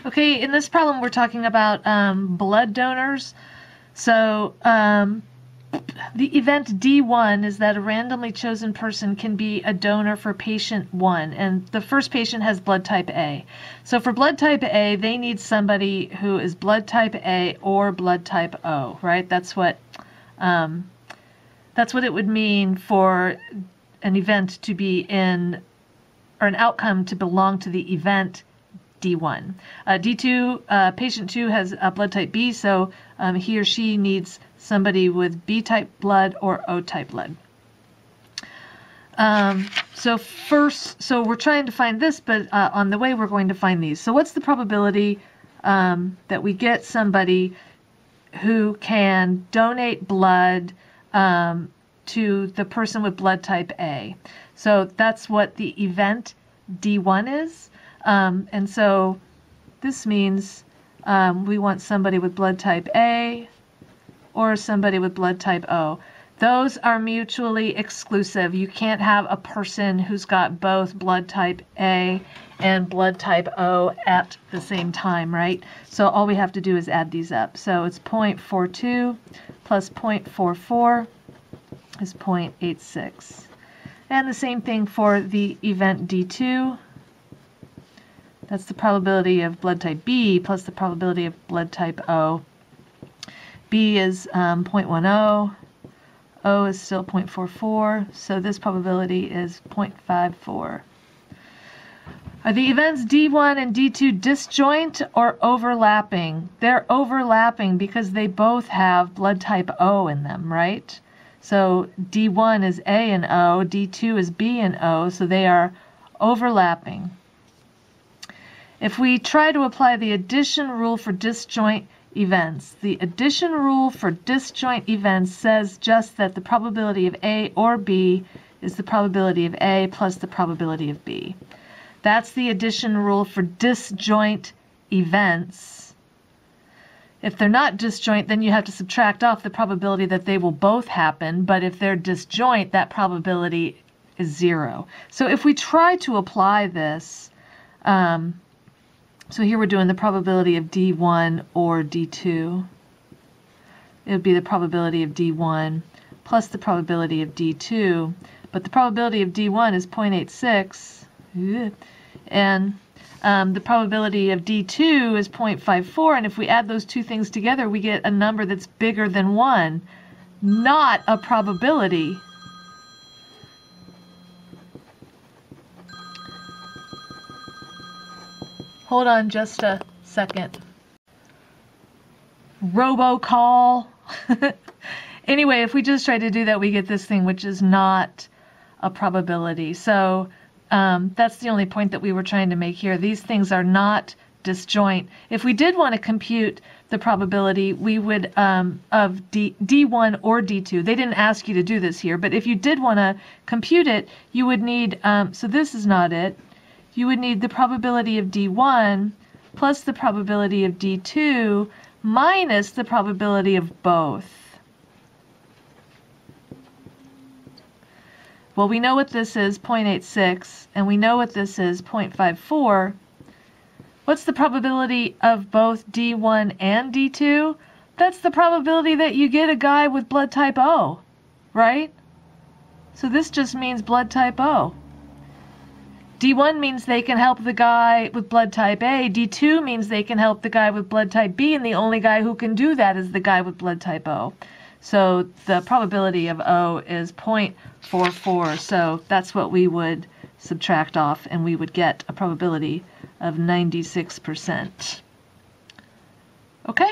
Okay, in this problem we're talking about blood donors. So the event D1 is that a randomly chosen person can be a donor for patient 1, and the first patient has blood type A. So for blood type A, they need somebody who is blood type A or blood type O, right? That's what it would mean for an event to be in, or an outcome to belong to the event D1. D2, patient 2 has blood type B, so he or she needs somebody with B-type blood or O-type blood. So we're trying to find this, but on the way we're going to find these. So what's the probability that we get somebody who can donate blood to the person with blood type A? So that's what the event D1 is. And so this means we want somebody with blood type A or somebody with blood type O. Those are mutually exclusive. You can't have a person who's got both blood type A and blood type O at the same time, right? So all we have to do is add these up. So it's 0.42 plus 0.44 is 0.86. And the same thing for the event D2. That's the probability of blood type B plus the probability of blood type O. B is 0.10. O is still 0.44. So this probability is 0.54. Are the events D1 and D2 disjoint or overlapping? They're overlapping because they both have blood type O in them, right? So D1 is A and O, D2 is B and O, so they are overlapping. If we try to apply the addition rule for disjoint events, the addition rule for disjoint events says just that the probability of A or B is the probability of A plus the probability of B. That's the addition rule for disjoint events. If they're not disjoint, then you have to subtract off the probability that they will both happen, but if they're disjoint, that probability is 0. So if we try to apply this, so here we're doing the probability of D1 or D2. It would be the probability of D1 plus the probability of D2, but the probability of D1 is 0.86, and the probability of D2 is 0.54, and if we add those two things together, we get a number that's bigger than 1, not a probability. Hold on just a second. Robocall. Anyway, if we just try to do that, we get this thing, which is not a probability. So that's the only point that we were trying to make here. These things are not disjoint. If we did want to compute the probability, we would of D1 or D2. They didn't ask you to do this here, but if you did want to compute it, you would need, so this is not it. You would need the probability of D1 plus the probability of D2 minus the probability of both. Well, we know what this is, 0.86, and we know what this is, 0.54. What's the probability of both D1 and D2? That's the probability that you get a guy with blood type O, right? So this just means blood type O. D1 means they can help the guy with blood type A. D2 means they can help the guy with blood type B, and the only guy who can do that is the guy with blood type O. So the probability of O is 0.44. So that's what we would subtract off, and we would get a probability of 96%. Okay?